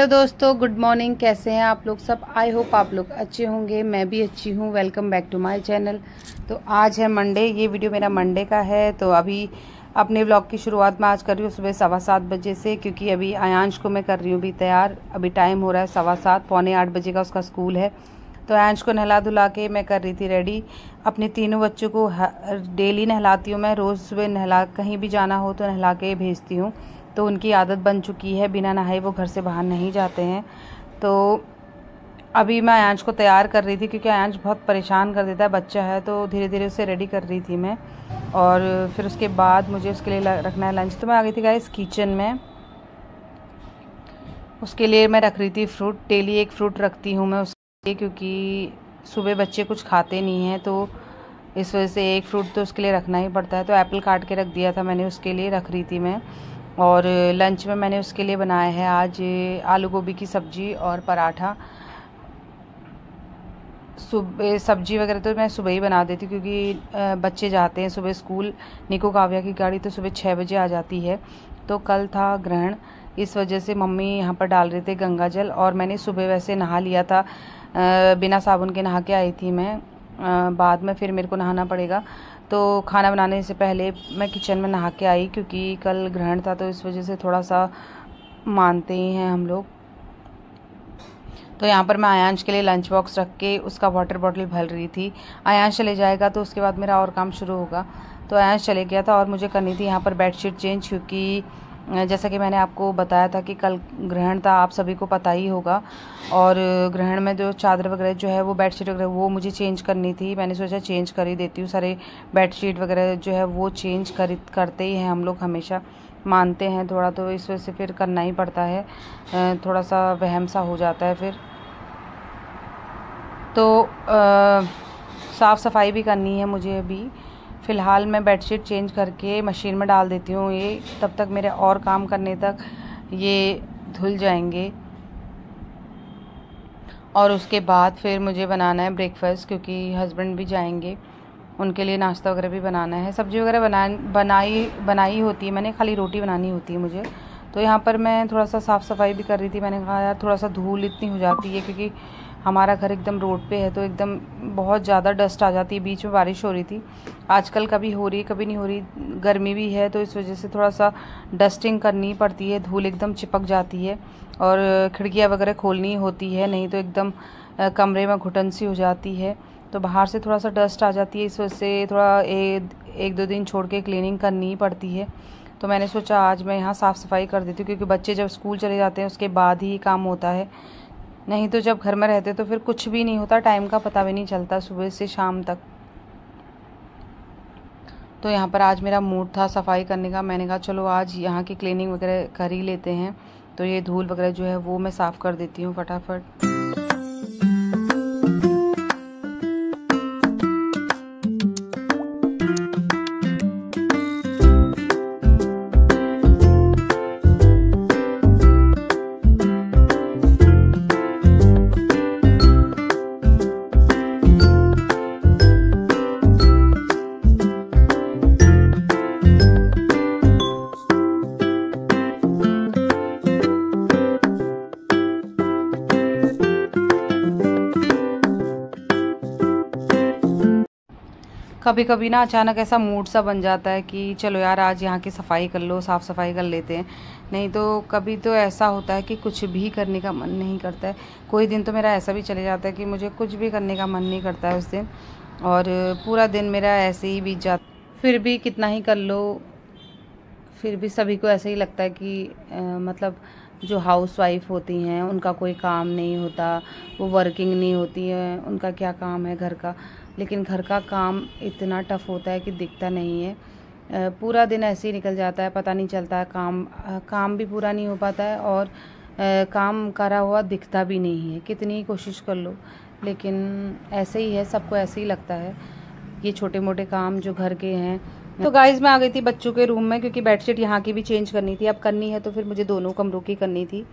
Hello दोस्तों, good morning. कैसे हैं आप लोग सब? आई होप आप लोग अच्छे होंगे। मैं भी अच्छी हूँ। Welcome back to my channel. तो आज है मंडे। ये वीडियो मेरा मंडे का है। तो अभी अपने व्लॉग की शुरुआत मैं आज कर रही हूँ सुबह 7:15 बजे से, क्योंकि अभी आयांश को मैं कर रही हूँ भी तैयार। अभी टाइम हो रहा है 7:15, 7:45 बजे का उसका स्कूल है। तो आयांश को नहला धुला के मैं कर रही थी रेडी। अपने तीनों बच्चों को डेली नहलाती हूँ मैं। रोज़ सुबह नहला, कहीं भी जाना हो तो नहला के भेजती हूँ। तो उनकी आदत बन चुकी है, बिना नहाए वो घर से बाहर नहीं जाते हैं। तो अभी मैं आयांश को तैयार कर रही थी, क्योंकि आयांश बहुत परेशान कर देता है, बच्चा है। तो धीरे धीरे उसे रेडी कर रही थी मैं। और फिर उसके बाद मुझे उसके लिए रखना है लंच। तो मैं आ गई थी गाइस किचन में। उसके लिए मैं रख रही थी फ्रूट। डेली एक फ्रूट रखती हूँ मैं उसके लिए, क्योंकि सुबह बच्चे कुछ खाते नहीं हैं, तो इस वजह से एक फ्रूट तो उसके लिए रखना ही पड़ता है। तो एप्पल काट के रख दिया था मैंने, उसके लिए रख रही थी मैं। और लंच में मैंने उसके लिए बनाया है आज आलू गोभी की सब्ज़ी और पराठा। सुबह सब्जी वगैरह तो मैं सुबह ही बना देती हूँ, क्योंकि बच्चे जाते हैं सुबह स्कूल। निको काव्या की गाड़ी तो सुबह 6 बजे आ जाती है। तो कल था ग्रहण, इस वजह से मम्मी यहाँ पर डाल रहे थे गंगा जल। और मैंने सुबह वैसे नहा लिया था, बिना साबुन के नहा के आई थी मैं। बाद में फिर मेरे को नहाना पड़ेगा। तो खाना बनाने से पहले मैं किचन में नहा के आई, क्योंकि कल ग्रहण था, तो इस वजह से थोड़ा सा मानते ही हैं हम लोग। तो यहाँ पर मैं आयांश के लिए लंच बॉक्स रख के उसका वाटर बॉटल भर रही थी। आयांश चले जाएगा तो उसके बाद मेरा और काम शुरू होगा। तो आयांश चले गया था और मुझे करनी थी यहाँ पर बेडशीट चेंज, क्योंकि जैसा कि मैंने आपको बताया था कि कल ग्रहण था, आप सभी को पता ही होगा। और ग्रहण में जो चादर वगैरह जो है वो बेडशीट वगैरह वो मुझे चेंज करनी थी। मैंने सोचा चेंज कर ही देती हूँ। सारे बेडशीट वगैरह जो है वो चेंज करते ही हैं हम लोग, हमेशा मानते हैं थोड़ा, तो इस वजह से फिर करना ही पड़ता है। थोड़ा सा वहम सा हो जाता है फिर। तो साफ़ सफाई भी करनी है मुझे। अभी फ़िलहाल मैं बेडशीट चेंज करके मशीन में डाल देती हूँ ये, तब तक मेरे और काम करने तक ये धुल जाएंगे। और उसके बाद फिर मुझे बनाना है ब्रेकफास्ट, क्योंकि हस्बैंड भी जाएंगे, उनके लिए नाश्ता वगैरह भी बनाना है। सब्ज़ी वगैरह बनाई होती है मैंने, खाली रोटी बनानी होती है मुझे। तो यहाँ पर मैं थोड़ा सा साफ़ सफाई भी कर रही थी। मैंने कहा यार थोड़ा सा धूल इतनी हो जाती है, क्योंकि हमारा घर एकदम रोड पे है, तो एकदम बहुत ज़्यादा डस्ट आ जाती है। बीच में बारिश हो रही थी, आजकल कभी हो रही कभी नहीं हो रही। गर्मी भी है, तो इस वजह से थोड़ा सा डस्टिंग करनी पड़ती है। धूल एकदम चिपक जाती है और खिड़कियाँ वगैरह खोलनी होती है, नहीं तो एकदम कमरे में घुटन सी हो जाती है। तो बाहर से थोड़ा सा डस्ट आ जाती है, इस वजह से थोड़ा एक दो दिन छोड़ के क्लीनिंग करनी ही पड़ती है। तो मैंने सोचा आज मैं यहाँ साफ़ सफाई कर देती हूँ, क्योंकि बच्चे जब स्कूल चले जाते हैं उसके बाद ही काम होता है। नहीं तो जब घर में रहते तो फिर कुछ भी नहीं होता, टाइम का पता भी नहीं चलता सुबह से शाम तक। तो यहाँ पर आज मेरा मूड था सफाई करने का। मैंने कहा चलो आज यहाँ की क्लीनिंग वगैरह कर ही लेते हैं। तो ये धूल वगैरह जो है वो मैं साफ़ कर देती हूँ फटाफट। कभी कभी ना अचानक ऐसा मूड सा बन जाता है कि चलो यार आज यहाँ की सफाई कर लो, साफ़ सफाई कर लेते हैं। नहीं तो कभी तो ऐसा होता है कि कुछ भी करने का मन नहीं करता है। कोई दिन तो मेरा ऐसा भी चले जाता है कि मुझे कुछ भी करने का मन नहीं करता है उस दिन, और पूरा दिन मेरा ऐसे ही बीत जाता। फिर भी कितना ही कर लो, फिर भी सभी को ऐसे ही लगता है कि मतलब जो हाउसवाइफ होती हैं उनका कोई काम नहीं होता, वो वर्किंग नहीं होती है, उनका क्या काम है घर का। लेकिन घर का काम इतना टफ़ होता है कि दिखता नहीं है। पूरा दिन ऐसे ही निकल जाता है, पता नहीं चलता है। काम भी पूरा नहीं हो पाता है, और काम करा हुआ दिखता भी नहीं है, कितनी ही कोशिश कर लो। लेकिन ऐसे ही है, सबको ऐसे ही लगता है ये छोटे मोटे काम जो घर के हैं। तो गाइज़ मैं आ गई थी बच्चों के रूम में, क्योंकि बेडशीट यहाँ की भी चेंज करनी थी। अब करनी है तो फिर मुझे दोनों कमरों की करनी थी।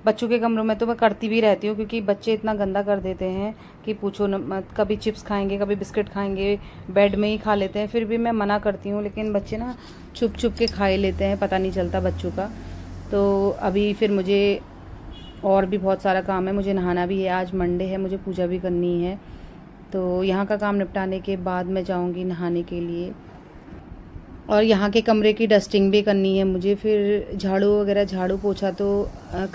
बच्चों के कमरों में तो मैं करती भी रहती हूँ, क्योंकि बच्चे इतना गंदा कर देते हैं कि पूछो न। कभी चिप्स खाएंगे, कभी बिस्किट खाएंगे, बेड में ही खा लेते हैं। फिर भी मैं मना करती हूँ, लेकिन बच्चे ना छुप छुप के खा ही लेते हैं, पता नहीं चलता बच्चों का। तो अभी फिर मुझे और भी बहुत सारा काम है, मुझे नहाना भी है, आज मंडे है, मुझे पूजा भी करनी है। तो यहाँ का काम निपटाने के बाद मैं जाऊँगी नहाने के लिए। और यहाँ के कमरे की डस्टिंग भी करनी है मुझे। फिर झाड़ू वगैरह, झाड़ू पोछा तो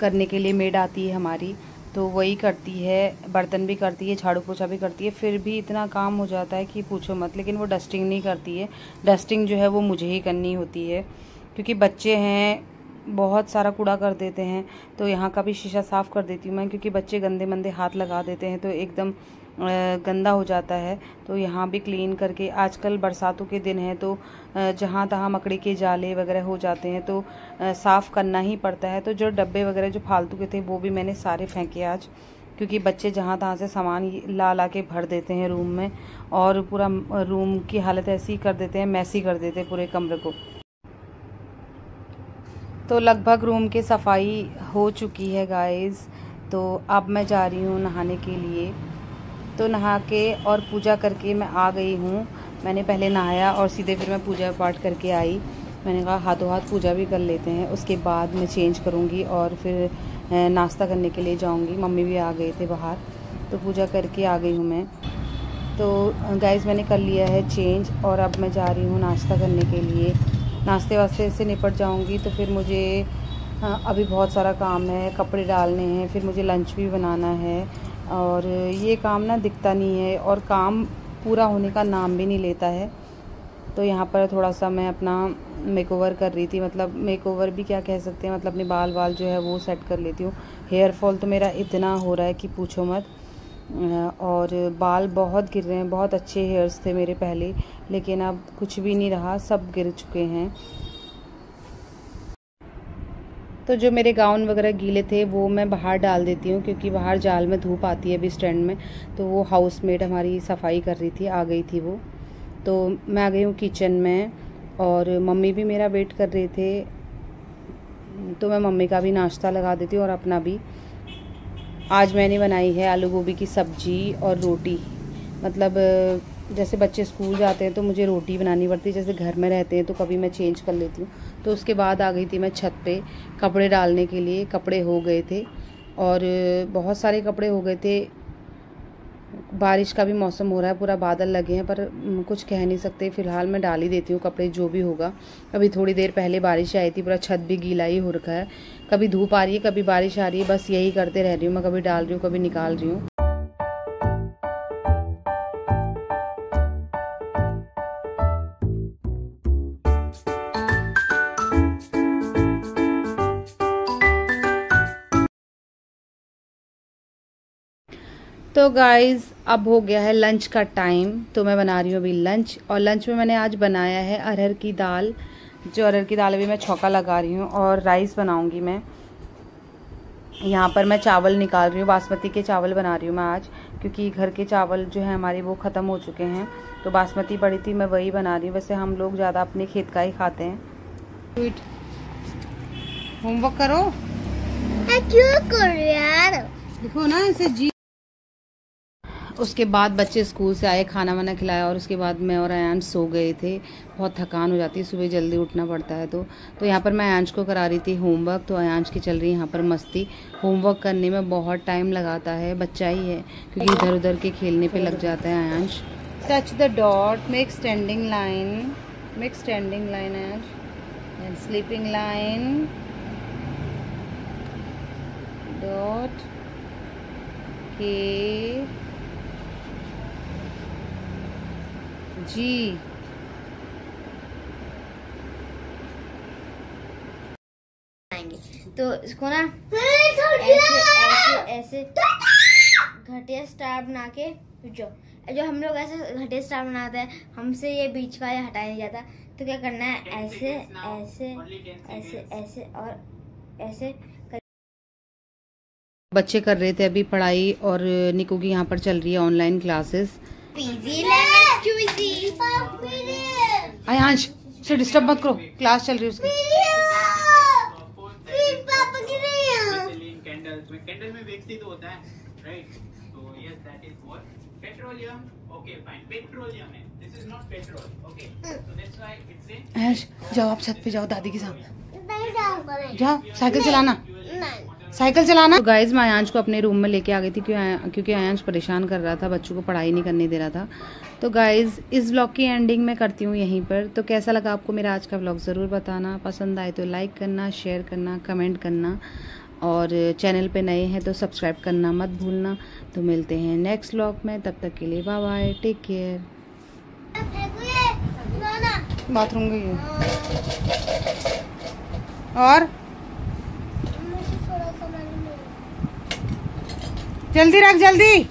करने के लिए मेड आती है हमारी, तो वही करती है, बर्तन भी करती है, झाड़ू पोछा भी करती है। फिर भी इतना काम हो जाता है कि पूछो मत। लेकिन वो डस्टिंग नहीं करती है, डस्टिंग जो है वो मुझे ही करनी होती है, क्योंकि बच्चे हैं, बहुत सारा कूड़ा कर देते हैं। तो यहाँ का भी शीशा साफ़ कर देती हूँ मैं, क्योंकि बच्चे गंदे मंदे हाथ लगा देते हैं तो एकदम गंदा हो जाता है। तो यहाँ भी क्लीन करके, आजकल बरसातों के दिन है तो जहाँ तहाँ मकड़ी के जाले वगैरह हो जाते हैं, तो साफ़ करना ही पड़ता है। तो जो डब्बे वगैरह जो फालतू के थे वो भी मैंने सारे फेंके आज, क्योंकि बच्चे जहाँ तहाँ से सामान ला के भर देते हैं रूम में, और पूरा रूम की हालत ऐसी कर देते हैं, मैसी कर देते हैं पूरे कमरे को। तो लगभग रूम की सफाई हो चुकी है गाइस। तो अब मैं जा रही हूँ नहाने के लिए। तो नहा के और पूजा करके मैं आ गई हूँ। मैंने पहले नहाया और सीधे फिर मैं पूजा पाठ करके आई। मैंने कहा हाथों हाथ पूजा भी कर लेते हैं, उसके बाद मैं चेंज करूँगी और फिर नाश्ता करने के लिए जाऊँगी। मम्मी भी आ गए थे बाहर, तो पूजा करके आ गई हूँ मैं। तो गाइस मैंने कर लिया है चेंज और अब मैं जा रही हूँ नाश्ता करने के लिए। नाश्ते वास्ते से निपट जाऊँगी तो फिर मुझे अभी बहुत सारा काम है, कपड़े डालने हैं, फिर मुझे लंच भी बनाना है। और ये काम ना दिखता नहीं है और काम पूरा होने का नाम भी नहीं लेता है। तो यहाँ पर थोड़ा सा मैं अपना मेकओवर कर रही थी, मतलब मेकओवर भी क्या कह सकते हैं, मतलब अपने बाल जो है वो सेट कर लेती हूँ। हेयर फॉल तो मेरा इतना हो रहा है कि पूछो मत, और बाल बहुत गिर रहे हैं। बहुत अच्छे हेयर्स थे मेरे पहले, लेकिन अब कुछ भी नहीं रहा, सब गिर चुके हैं। तो जो मेरे गाउन वगैरह गीले थे वो मैं बाहर डाल देती हूँ, क्योंकि बाहर जाल में धूप आती है अभी स्टैंड में। तो वो हाउसमेट हमारी सफाई कर रही थी, आ गई थी वो। तो मैं आ गई हूँ किचन में और मम्मी भी मेरा वेट कर रहे थे। तो मैं मम्मी का भी नाश्ता लगा देती हूँ और अपना भी। आज मैंने बनाई है आलू गोभी की सब्जी और रोटी। मतलब जैसे बच्चे स्कूल जाते हैं तो मुझे रोटी बनानी पड़ती है, जैसे घर में रहते हैं तो कभी मैं चेंज कर लेती हूँ। तो उसके बाद आ गई थी मैं छत पे कपड़े डालने के लिए। कपड़े हो गए थे और बहुत सारे कपड़े हो गए थे। बारिश का भी मौसम हो रहा है, पूरा बादल लगे हैं, पर कुछ कह नहीं सकते। फ़िलहाल मैं डाल ही देती हूँ कपड़े, जो भी होगा। अभी थोड़ी देर पहले बारिश आई थी, पूरा छत भी गीला ही हो रखा है। कभी धूप आ रही है, कभी बारिश आ रही है, बस यही करते रह रही हूँ मैं। कभी डाल रही हूँ, कभी निकाल रही हूँ। तो गाइज़ अब हो गया है लंच का टाइम, तो मैं बना रही हूँ अभी लंच। और लंच में मैंने आज बनाया है अरहर की दाल। जो अरहर की दाल अभी मैं छौंका लगा रही हूँ, और राइस बनाऊँगी मैं। यहाँ पर मैं चावल निकाल रही हूँ, बासमती के चावल बना रही हूँ मैं आज, क्योंकि घर के चावल जो है हमारे वो ख़त्म हो चुके हैं। तो बासमती पड़ी थी, मैं वही बना रही हूँ। वैसे हम लोग ज़्यादा अपने खेत का ही खाते हैं। होमवर्क करो, क्यों करो यार, देखो ना ऐसे जी। उसके बाद बच्चे स्कूल से आए, खाना वाना खिलाया, और उसके बाद मैं और अयांश सो गए थे। बहुत थकान हो जाती है, सुबह जल्दी उठना पड़ता है। तो यहाँ पर मैं अयांश को करा रही थी होमवर्क। तो अयांश की चल रही है यहाँ पर मस्ती। होमवर्क करने में बहुत टाइम लगाता है, बच्चा ही है, क्योंकि इधर उधर के खेलने पे लग जाता है Ayansh. Touch the dot, make standing line, make standing line Ayansh, and sleeping line, dot के जी। तो इसको ना ऐसे घटिया स्टार बना के, जो हम लोग ऐसे घटिया स्टार बनाते हैं, हमसे ये बीच का ये हटाया नहीं जाता। तो क्या करना है, ऐसे ऐसे ऐसे ऐसे और ऐसे। बच्चे कर रहे थे अभी पढ़ाई, और निकू की यहाँ पर चल रही है ऑनलाइन क्लासेस। अयांश से डिस्टर्ब मत करो, क्लास चल रही है उसकी। कैंडल में वेक्सी तो होता है, राइट? तो yes that is what petroleum. Okay fine, petroleum है, this is not petrol. Okay so that's why it's a. Ayansh जाओ, आप छत पे जाओ, दादी के साथ जा, साइकिल चलाना। साइकिल चलाना। तो गाइज मैं आयांश को अपने रूम में लेके आ गई थी क्योंकि आयांश परेशान कर रहा था, बच्चों को पढ़ाई नहीं करने दे रहा था। तो गाइज इस व्लॉग की एंडिंग में करती हूँ यहीं पर। तो कैसा लगा आपको मेरा आज का व्लॉग ज़रूर बताना, पसंद आए तो लाइक करना, शेयर करना, कमेंट करना, और चैनल पे नए हैं तो सब्सक्राइब करना मत भूलना। तो मिलते हैं नेक्स्ट व्लॉग में, तब तक के लिए bye bye, take care. Bathroom गई है और जल्दी रख, जल्दी।